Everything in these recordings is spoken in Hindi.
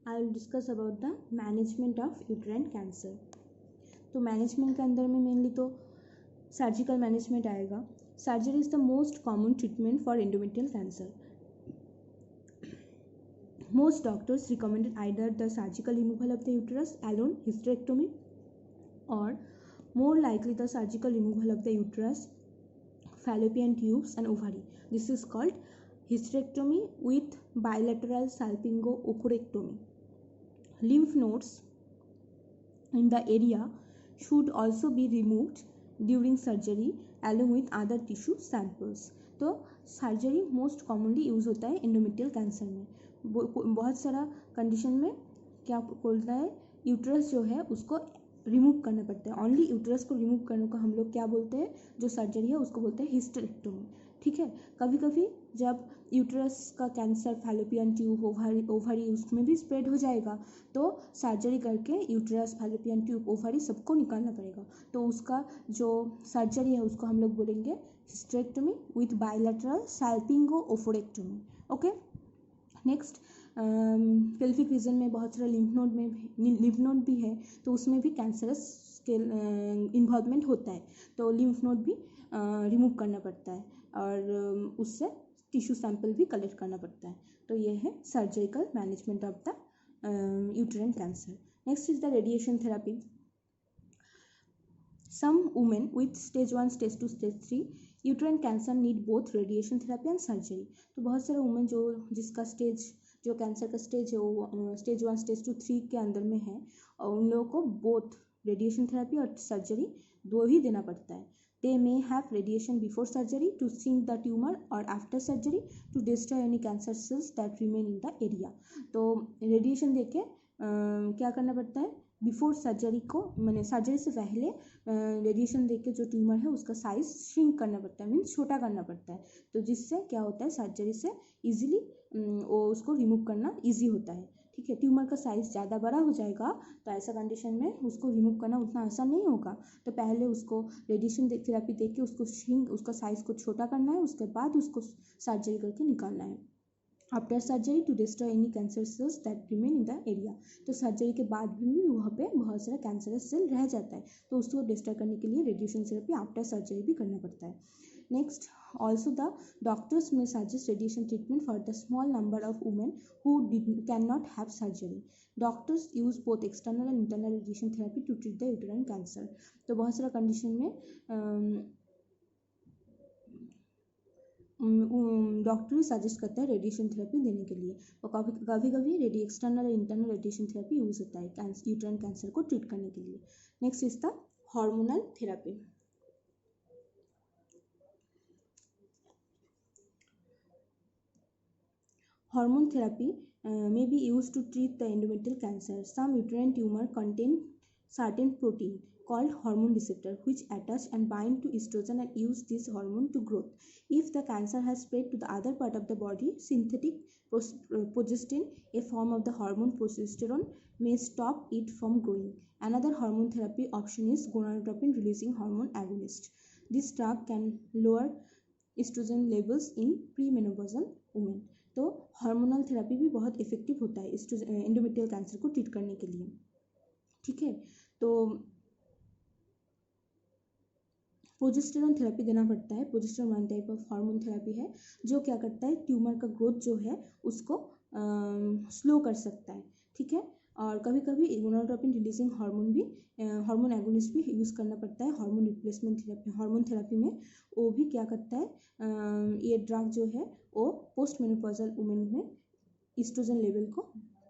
I will discuss about the management of uterine cancer. तो मैनेजमेंट के अंदर में मेनली तो सर्जिकल मैनेजमेंट आएगा। Surgery is the most common treatment for endometrial cancer. Most doctors recommended either the surgical removal of the uterus alone, hysterectomy, or more likely the surgical removal of the uterus, fallopian tubes and ovary. This is called hysterectomy with bilateral salpingo-oophorectomy. Lymph nodes in the area should also be removed during surgery along with other tissue samples. तो सर्जरी मोस्ट कॉमनली यूज़ होता है एंडोमेट्रियल कैंसर में। बहुत सारा कंडीशन में क्या बोलता है, यूट्रस जो है उसको रिमूव करना पड़ता है। ओनली यूट्रस को रिमूव करने को हम लोग क्या बोलते हैं, जो सर्जरी है उसको बोलते हैं हिस्टेरेक्टोमी। ठीक है, कभी कभी जब यूट्रस का कैंसर फैलोपियन ट्यूब ओवरी उसमें भी स्प्रेड हो जाएगा तो सर्जरी करके यूट्रस फैलोपियन ट्यूब ओवरी सबको निकालना पड़ेगा। तो उसका जो सर्जरी है उसको हम लोग बोलेंगे hysterectomy with bilateral salpingo oophorectomy. Okay, next pelvic region में बहुत सारा लिम्फ नोड भी है, तो उसमें भी कैंसरस के इन्वॉल्वमेंट होता है। तो लिम्फ नोड भी रिमूव करना पड़ता है और उससे टिश्यू सैंपल भी कलेक्ट करना पड़ता है। तो ये है surgical management of the uterine cancer. Next is the radiation therapy. Some women with stage 1, stage 2, stage 3 uterine cancer need both radiation therapy and surgery। तो बहुत सारे वुमेन जिसका स्टेज जो कैंसर का स्टेज है वो स्टेज 1, स्टेज 2, 3 के अंदर में है और उन लोगों को बोथ रेडिएशन थेरापी और सर्जरी दो ही देना पड़ता है। They may have radiation before surgery to shrink the tumor or after surgery to destroy any cancer cells that remain in the area। तो रेडिएशन देके क्या करना पड़ता है, बिफोर सर्जरी को मैंने सर्जरी से पहले रेडिएशन देके जो ट्यूमर है उसका साइज श्रिंक करना पड़ता है, मीन्स छोटा करना पड़ता है। तो जिससे क्या होता है, सर्जरी से इजीली वो उसको रिमूव करना इजी होता है। ठीक है, ट्यूमर का साइज़ ज़्यादा बड़ा हो जाएगा तो ऐसा कंडीशन में उसको रिमूव करना उतना आसान नहीं होगा। तो पहले उसको रेडिएशन थेरापी देके उसका साइज़ को छोटा करना है, उसके बाद उसको सर्जरी करके निकालना है। After surgery to destroy any cancer cells that remain in the area. तो सर्जरी के बाद भी वहाँ पे बहुत सारा कैंसरस सेल रह जाता है, तो उसको डिस्ट्रॉय करने के लिए रेडिएशन थेरेपी आफ्टर सर्जरी भी करना पड़ता है। Next, also the doctors may suggest radiation treatment for the small number of women who cannot have surgery. Doctors use both external and internal radiation therapy to treat the uterine cancer। तो बहुत सारा कंडीशन में डॉक्टर सजेस्ट करता है रेडिएशन थेरेपी देने के लिए, और कभी कभी एक्सटर्नल और इंटरनल रेडिएशन थेरेपी यूज होता है यूट्राइन कैंसर को ट्रीट करने के लिए। Next is the hormonal therapy. Hormone therapy may be used to treat the endometrial cancer. Some uterine tumor contain certain protein called hormone receptor which attach and bind to estrogen and use this hormone to growth. If the cancer has spread to the other part of the body, synthetic progestin, a form of the hormone progesterone, may stop it from growing. Another hormone therapy option is gonadotropin releasing hormone agonist. This drug can lower estrogen levels in premenopausal women। तो हार्मोनल थेरेपी भी बहुत इफेक्टिव होता है एंडोमेट्रियल कैंसर को ट्रीट करने के लिए। ठीक है, तो प्रोजेस्टेरॉन थेरेपी देना पड़ता है। Progesterone one type of hormone therapy है जो क्या करता है, ट्यूमर का ग्रोथ जो है उसको स्लो कर सकता है। ठीक है, और कभी कभी गोनाडोट्रोपिन रिलीजिंग हार्मोन एगोनिस्ट भी यूज़ करना पड़ता है hormone replacement therapy. Hormone therapy में वो भी क्या करता है, ये ड्रग जो है वो पोस्ट मेनोपॉजल वुमेन में ईस्ट्रोजन लेवल को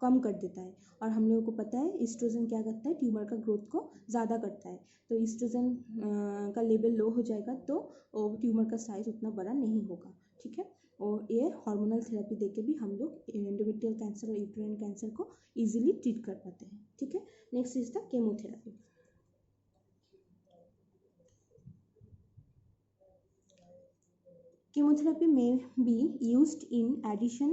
कम कर देता है। और हम लोगों को पता है ईस्ट्रोजन क्या करता है, ट्यूमर का ग्रोथ को ज़्यादा करता है। तो ईस्ट्रोजन का लेवल लो हो जाएगा तो ट्यूमर का साइज उतना बड़ा नहीं होगा। ठीक है, और ये हार्मोनल थेरेपी देके भी हम लोग एंडोमेट्रियल कैंसर और यूट्राइन कैंसर को इजीली ट्रीट कर पाते हैं। ठीक है, next is the chemotherapy. Chemotherapy may be used in addition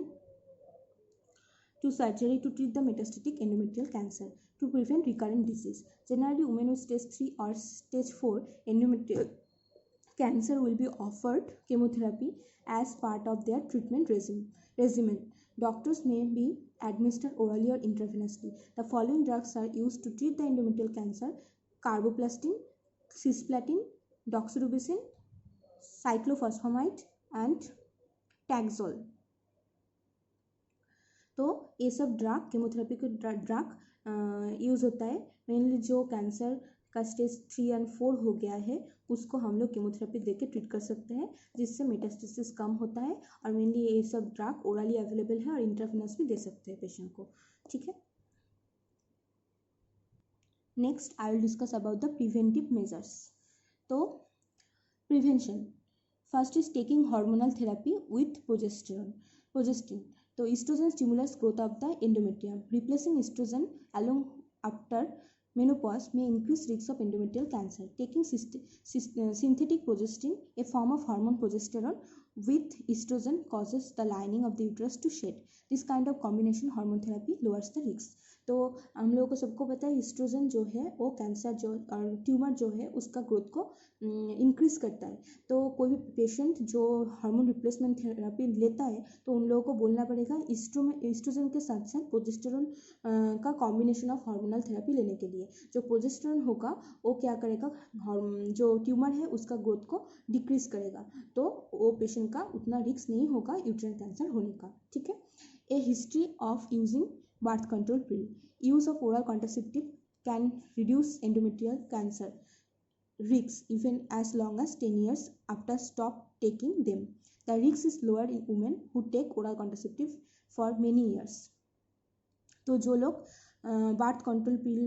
to surgery to treat the metastatic endometrial cancer to prevent recurrent disease. Generally, women with stage 3 or stage 4 endometrial cancer will be offered chemotherapy as part of their treatment regimen. Doctors may be administered orally or intravenously. The following drugs are used to treat the endometrial cancer: carboplastin, cisplatin, doxorubicin, cyclophosphamide and Taxol. तो ये सब ड्रग, केमोथेरेपी के ड्रग यूज़ होता है मेनली जो कैंसर का स्टेज 3 और 4 हो गया है उसको हम लोग केमोथेरेपी देके ट्रीट कर सकते हैं जिससे मेटास्टेसिस कम होता है। और मेनली ये सब ड्रग ओरली अवेलेबल है और इंट्रावेनस भी दे सकते हैं पेशेंट को। ठीक है, next I will discuss about the preventive measures. तो prevention first is taking hormonal therapy with progestin. तो eestrogen stimulates growth of the endometrium. Replacing estrogen along after menopause may increase risks of endometrial cancer. Taking synthetic progestin, a form of hormone progesterone with estrogen, causes the lining of the uterus to shed. This kind of combination hormone therapy lowers the risks. तो हम लोगों को सबको पता है एस्ट्रोजन जो है वो कैंसर जो और ट्यूमर जो है उसका ग्रोथ को इंक्रीज करता है। तो कोई भी पेशेंट जो हार्मोन रिप्लेसमेंट थेरेपी लेता है तो उन लोगों को बोलना पड़ेगा एस्ट्रोजन के साथ साथ प्रोजेस्टेरोन का कॉम्बिनेशन ऑफ हार्मोनल थेरेपी लेने के लिए। जो प्रोजेस्टेरोन होगा वो क्या करेगा, जो ट्यूमर है उसका ग्रोथ को डिक्रीज करेगा, तो वो पेशेंट का उतना रिस्क नहीं होगा यूट्राइन कैंसर होने का। ठीक है, a history of using birth control pill. Use of oral contraceptive can reduce endometrial cancer risks even as long as 10 years after stop taking them. The risk is lower in women who take oral contraceptive for many years. तो जो लोग बर्थ कंट्रोल पिल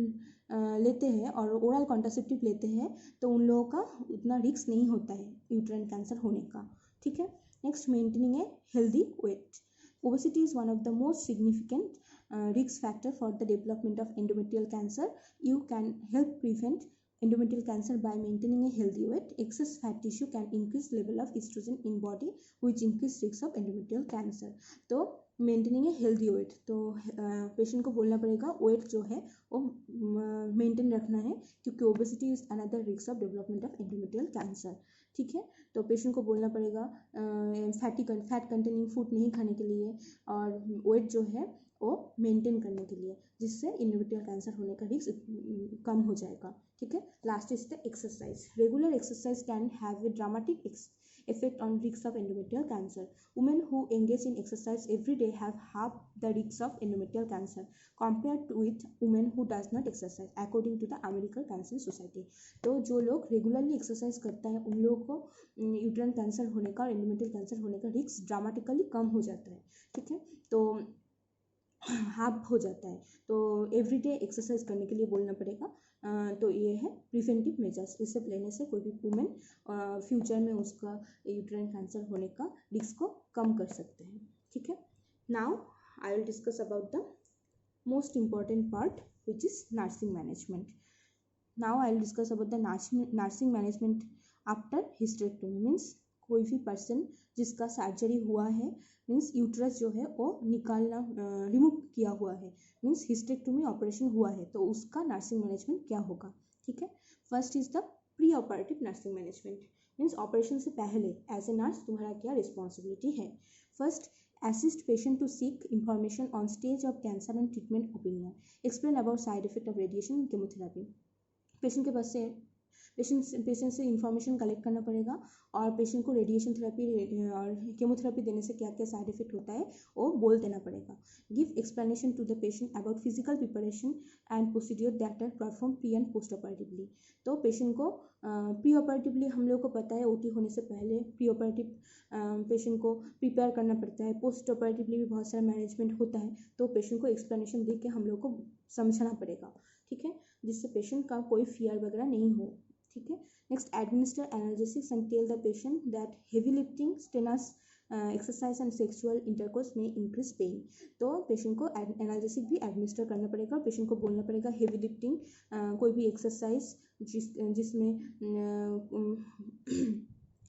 लेते हैं और ओरल कॉन्ट्रासेप्टिव लेते हैं तो उन लोगों का उतना रिस्क नहीं होता है यूट्राइन कैंसर होने का। ठीक है, next maintaining a healthy weight. Obesity is one of the most significant risk factor for the development of endometrial cancer. You can help prevent endometrial cancer by maintaining a healthy weight. Excess fat tissue can increase level of estrogen in body, which increase risks of endometrial cancer. तो मेंटेनिंग ए हेल्दी वेट, तो पेशेंट को बोलना पड़ेगा वेट जो है वो मेंटेन रखना है क्योंकि obesity is another risk of development of endometrial cancer. ठीक है, तो पेशेंट को बोलना पड़ेगा फैट कंटेनिंग फूड नहीं खाने के लिए और वेट जो है वो मेंटेन करने के लिए, जिससे एंडोमेट्रियल कैंसर होने का रिस्क कम हो जाएगा। ठीक है, last is the exercise. Regular exercise can have a dramatic effect on risks of endometrial cancer. Women who engage in exercise every day have half the risks of endometrial cancer compared with women who does not exercise, according to the American Cancer Society. तो जो लोग रेगुलरली एक्सरसाइज करता है उन लोगों को यूट्राइन कैंसर होने का और एंडोमेट्रियल कैंसर होने का रिस्क ड्रामेटिकली कम हो जाता है। ठीक है, तो हाफ हो जाता है, तो एवरीडे एक्सरसाइज करने के लिए बोलना पड़ेगा। तो ये है प्रिवेंटिव मेजर्स, इसे लेने से कोई भी वुमेन फ्यूचर में उसका यूट्राइन कैंसर होने का रिस्क को कम कर सकते हैं। ठीक है, now I will discuss about the most important part which is nursing management. Now I will discuss about the nursing management after hysterectomy. Means कोई भी पर्सन जिसका सर्जरी हुआ है, मीन्स यूट्रस जो है वो निकालना रिमूव किया हुआ है, मीन्स हिस्टेरेक्टोमी ऑपरेशन हुआ है, तो उसका नर्सिंग मैनेजमेंट क्या होगा। ठीक है, first is the pre operative nursing management. Means operation से पहले एज ए नर्स तुम्हारा क्या रिस्पॉन्सिबिलिटी है। First, assist patient to seek information on stage of cancer and treatment opinion. Explain about side effect of radiation and chemotherapy. Patient के पास से पेशेंट से इंफॉर्मेशन कलेक्ट करना पड़ेगा और पेशेंट को रेडिएशन थेरेपी और केमोथेरेपी देने से क्या क्या साइड इफेक्ट होता है वो बोल देना पड़ेगा। Give explanation to the patient about physical preparation and procedure that are perform pre and post operatively. तो पेशेंट को प्री ऑपरेटिवली हम लोग को पता है ओटी होने से पहले प्री ऑपरेटिव पेशेंट को प्रिपेयर करना पड़ता है, पोस्ट ऑपरेटिवली भी बहुत सारा मैनेजमेंट होता है, तो पेशेंट को एक्सप्लेनेशन दे के हम लोग को समझाना पड़ेगा। ठीक है, जिससे पेशेंट का कोई फियर वगैरह नहीं हो। ठीक है, next administer analgesics and tell the patient that heavy lifting, strenuous exercise and sexual intercourse may increase pain. तो पेशेंट को एनाल्जेसिक भी एडमिनिस्टर करना पड़ेगा और पेशेंट को बोलना पड़ेगा हेवी लिफ्टिंग कोई भी एक्सरसाइज जिसमें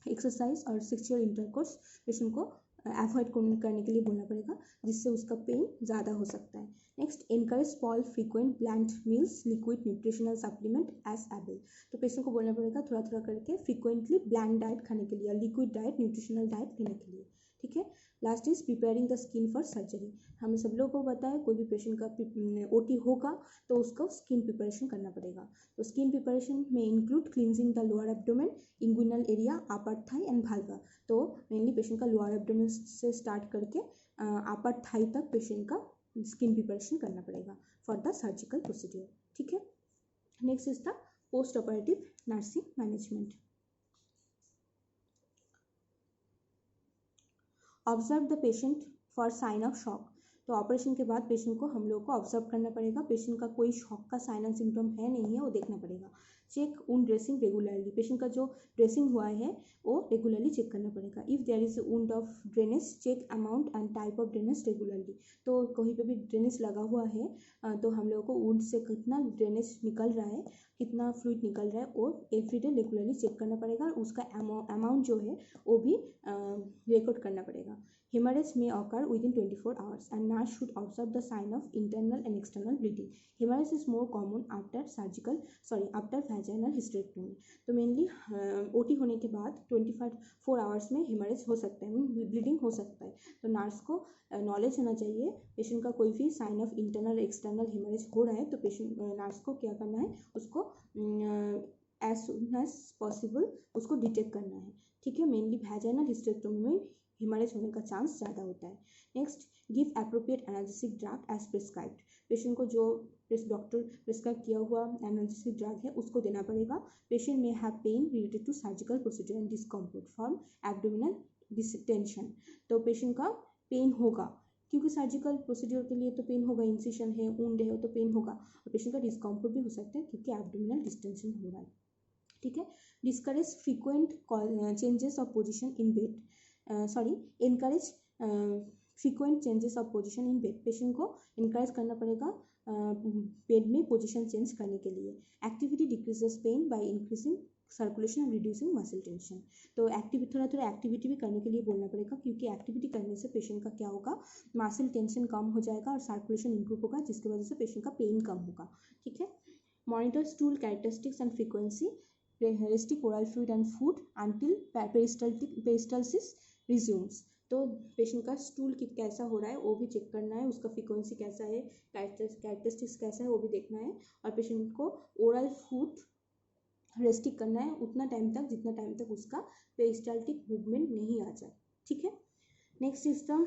एक्सरसाइज और सेक्सुअल इंटरकोर्स पेशेंट को अवॉइड करने के लिए बोलना पड़ेगा, जिससे उसका पेन ज़्यादा हो सकता है। Next, encourage small frequent bland meals liquid nutritional supplement as able. तो पेशेंट को बोलना पड़ेगा थोड़ा थोड़ा करके फ्रीक्वेंटली ब्लैंड डाइट खाने के लिए, लिक्विड डाइट, न्यूट्रिशनल डाइट लेने के लिए। ठीक है, last is preparing the skin for surgery. हम सब लोगों को पता है कोई भी पेशेंट का ओटी होगा तो उसको स्किन प्रिपरेशन करना पड़ेगा। तो स्किन प्रिपरेशन में include cleansing the lower abdomen, inguinal area, upper thigh and vulva. तो मेनली पेशेंट का लोअर एब्डोमेन से स्टार्ट करके अपर थाई तक पेशेंट का स्किन प्रिपरेशन करना पड़ेगा फॉर द सर्जिकल प्रोसीड्यूर। ठीक है, next is the post operative nursing management. Observe the patient for sign of shock. तो ऑपरेशन के बाद पेशेंट को हम लोग को ऑब्जर्व करना पड़ेगा, पेशेंट का कोई शॉक का साइन एंड सिम्टम है नहीं है वो देखना पड़ेगा। Check wound dressing regularly, patient का जो ड्रेसिंग हुआ है वो रेगुलरली चेक करना पड़ेगा। If there is wound of drainage, check amount and type of drainage regularly. तो कहीं पे भी ड्रेनेज लगा हुआ है तो हम लोगों को वुंड से कितना ड्रेनेज निकल रहा है, कितना फ्लूइड निकल रहा है वो एवरीडे रेगुलरली चेक करना पड़ेगा और उसका अमाउंट जो है वो भी रिकॉर्ड करना पड़ेगा। Hemorrhage may occur within 24 hours and nurse should observe the sign of internal and external bleeding. Hemorrhage is more common after vaginal hysterectomy. तो मेनली ओटी होने के बाद 24 आवर्स में हेमरेज हो सकता है, ब्लीडिंग हो सकता है। तो नर्स को नॉलेज होना चाहिए पेशेंट का कोई भी sign of internal external haemorrhage हो रहा है तो पेशेंट नर्स को क्या करना है, उसको एज सुन एज पॉसिबल उसको डिटेक्ट करना है। ठीक है, मेनली वैजाइनल हिस्टेरेक्टोमी में हेमरेज होने का चांस ज़्यादा होता है। Next, give appropriate analgesic drug as prescribed. Patient को जो डॉक्टर प्रिस्क्राइब किया हुआ एनाल्जेसिक ड्रग है उसको देना पड़ेगा। Patient may have pain related to surgical procedure and discomfort from abdominal distension. तो पेशेंट का पेन होगा क्योंकि सर्जिकल प्रोसीजर के लिए तो पेन होगा, इंसिशन है, वुंड है तो पेन होगा, और पेशेंट का डिस्कम्फर्ट भी हो सकता है क्योंकि एब्डोमिनल डिस्टेंशन हो रहा है। ठीक है, discourage frequent changes of position in bed, encourage frequent changes of position in bed। Patient को encourage करना पड़ेगा बेड में पोजीशन चेंज करने के लिए। Activity decreases pain by increasing circulation and reducing muscle tension. तो थोड़ा एक्टिविटी भी करने के लिए बोलना पड़ेगा क्योंकि एक्टिविटी करने से पेशेंट का क्या होगा, मसल टेंशन कम हो जाएगा और सर्कुलेशन इंप्रूव होगा जिसकी वजह से पेशेंट का पेन कम होगा। ठीक है, monitor stool characteristics and frequency, restrict oral fluid and food until peristalsis resumes। तो पेशेंट का स्टूल कैसा हो रहा है वो भी चेक करना है, उसका फ्रीक्वेंसी कैसा है, कैरेक्टरिस्टिक्स कैसा है वो भी देखना है, और पेशेंट को ओरल फूड रेस्ट्रिक्ट करना है उतना टाइम तक जितना टाइम तक उसका पेरिस्टाल्टिक मूवमेंट नहीं आ जाए। ठीक है, next is the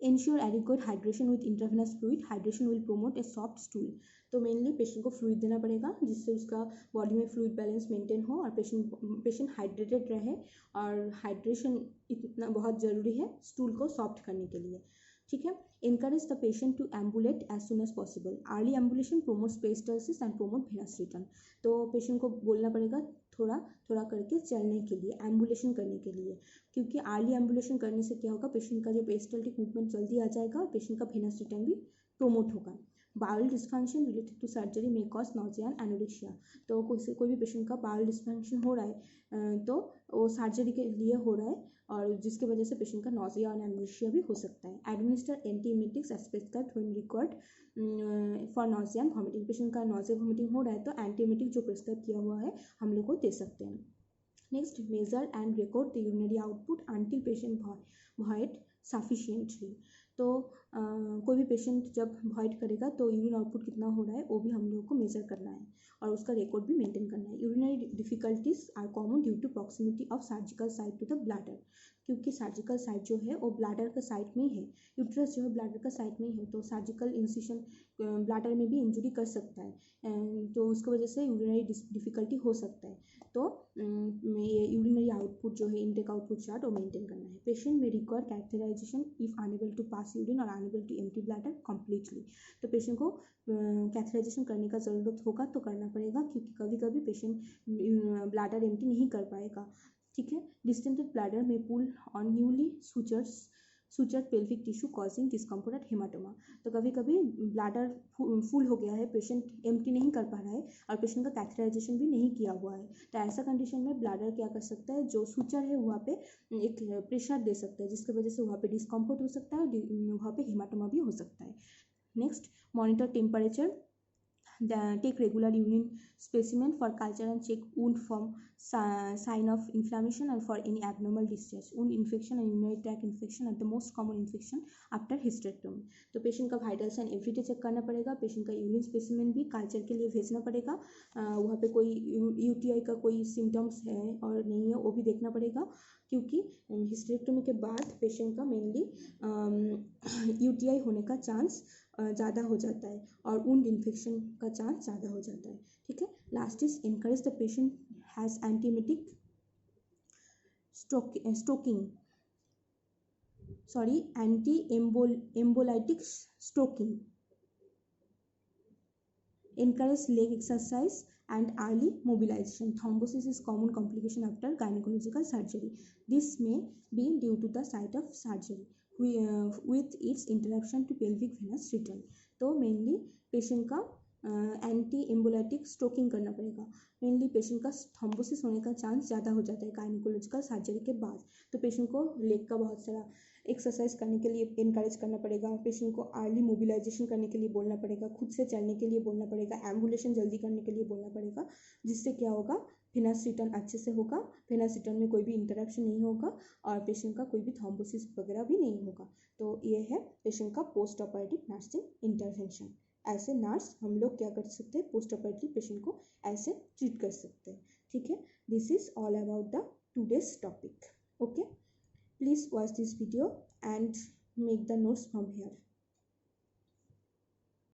ensure adequate hydration with intravenous fluid। Hydration will promote a soft stool। तो मेनली पेशेंट को फ्लूइड देना पड़ेगा जिससे उसका बॉडी में फ्लूइड बैलेंस मेंटेन हो और पेशेंट हाइड्रेटेड रहे, और हाइड्रेशन इतना बहुत ज़रूरी है स्टूल को सॉफ्ट करने के लिए। ठीक है, encourage the patient to ambulate as soon as possible। early ambulation promotes peristalsis and promote venous return। तो पेशेंट को बोलना पड़ेगा थोड़ा थोड़ा करके चलने के लिए, एम्बुलेशन करने के लिए, क्योंकि अर्ली एम्बुलेशन करने से क्या होगा, पेशेंट का जो पेरिस्टाल्टिक मूवमेंट जल्दी आ जाएगा और पेशेंट का वेनस रिटर्न भी प्रोमोट होगा। Bowel dysfunction related to surgery may cause nausea and anorexia. तो कोई भी पेशेंट का बाउल डिस्फंक्शन हो रहा है तो वो सर्जरी के लिए हो रहा है और जिसकी वजह से पेशेंट का नॉजिया और एनोरेक्सिया भी हो सकता है। Administer antiemetics as prescribed when required for nausea and vomiting. Patient का नॉजिया वॉमिटिंग हो रहा है तो एंटीएमेटिक जो प्रिस्क्राइब किया हुआ है हम लोग को दे सकते हैं। Next, measure and record the urinary output until patient void sufficiently. तो कोई भी पेशेंट जब वॉइड करेगा तो यूरिन आउटपुट कितना हो रहा है वो भी हम लोगों को मेजर करना है और उसका रिकॉर्ड भी मेंटेन करना है। Urinary difficulties are common due to proximity of surgical site to the bladder. क्योंकि सर्जिकल साइट जो है वो ब्लैडर का साइट में ही है, यूट्रस जो है ब्लैडर का साइट में ही है, तो सर्जिकल इंसिशन ब्लैडर में भी इंजुरी कर सकता है, तो उसकी वजह से यूरिनरी डिफिकल्टी हो सकता है। तो ये यूरिनरी आउटपुट जो है, इनटेक आउटपुट चार्ट वो मेंटेन करना है। पेशेंट में require catheterization if unable to pass urine और unable to empty bladder completely. तो पेशेंट को कैथेटराइजेशन करने का ज़रूरत होगा तो करना पड़ेगा क्योंकि कभी कभी पेशेंट ब्लैडर एम्प्टी नहीं कर पाएगा। ठीक है, distended bladder may pull on newly suture pelvic tissue causing discomfort and haematoma. तो कभी कभी ब्लैडर फुल हो गया है, पेशेंट एम्प्टी नहीं कर पा रहा है और पेशेंट का कैथेटराइजेशन भी नहीं किया हुआ है, तो ऐसा कंडीशन में ब्लैडर क्या कर सकता है, जो सुचर है वहाँ पे एक प्रेशर दे सकता है जिसकी वजह से वहाँ पे डिस्कम्फर्ट हो सकता है और वहाँ पे हेमाटोमा भी हो सकता है। Next, monitor temperature take regular urine specimen for culture and check wound form sign of inflammation and for any abnormal discharge. Wound infection and urinary tract infection are the most common infection after hysterectomy. तो पेशेंट का वाइटल साइन एवरीडे चेक करना पड़ेगा, पेशेंट का यूरिन स्पेसिमेन भी कल्चर के लिए भेजना पड़ेगा, वहाँ पे कोई यूटीआई का कोई सिम्टम्स है और नहीं है वो भी देखना पड़ेगा, क्योंकि हिस्टेरेक्टोमी के बाद पेशेंट का मेनली यूटीआई होने का चांस ज़्यादा हो जाता है और वुंड इन्फेक्शन का चांस ज़्यादा हो जाता है. ठीक है. Last is encourage the patient has antiemetic embolytic stroking. Encourage leg exercise and early mobilization. Thrombosis is common complication after gynecological surgery. This may be due to the site of surgery with its interruption to pelvic venous return. तो मेनली पेशेंट का एंटी एम्बोलाइटिक स्ट्रोकिंग करना पड़ेगा. मेनली पेशेंट का थ्रोम्बोसिस होने का चांस ज़्यादा हो जाता है गायनिकोलॉजिकल सर्जरी के बाद. तो पेशेंट को लेग का बहुत सारा एक्सरसाइज करने के लिए इनकरेज करना पड़ेगा, पेशेंट को अर्ली मोबिलाइजेशन करने के लिए बोलना पड़ेगा, खुद से चलने के लिए बोलना पड़ेगा, एम्बुलेशन जल्दी करने के लिए बोलना पड़ेगा, जिससे क्या होगा वेनस रिटर्न अच्छे से होगा, वेनस रिटर्न में कोई भी इंटरप्शन नहीं होगा और पेशेंट का कोई भी थ्रोम्बोसिस वगैरह भी नहीं होगा. तो ये है पेशेंट का पोस्ट ऑपरेटिव नर्सिंग इंटरवेंशन. ऐसे नर्स हम लोग क्या कर सकते हैं, पोस्ट ऑपरेटिव पेशेंट को ऐसे ट्रीट कर सकते हैं. ठीक है. This is all about the today's topic. Okay. Please watch this video and make the notes from here.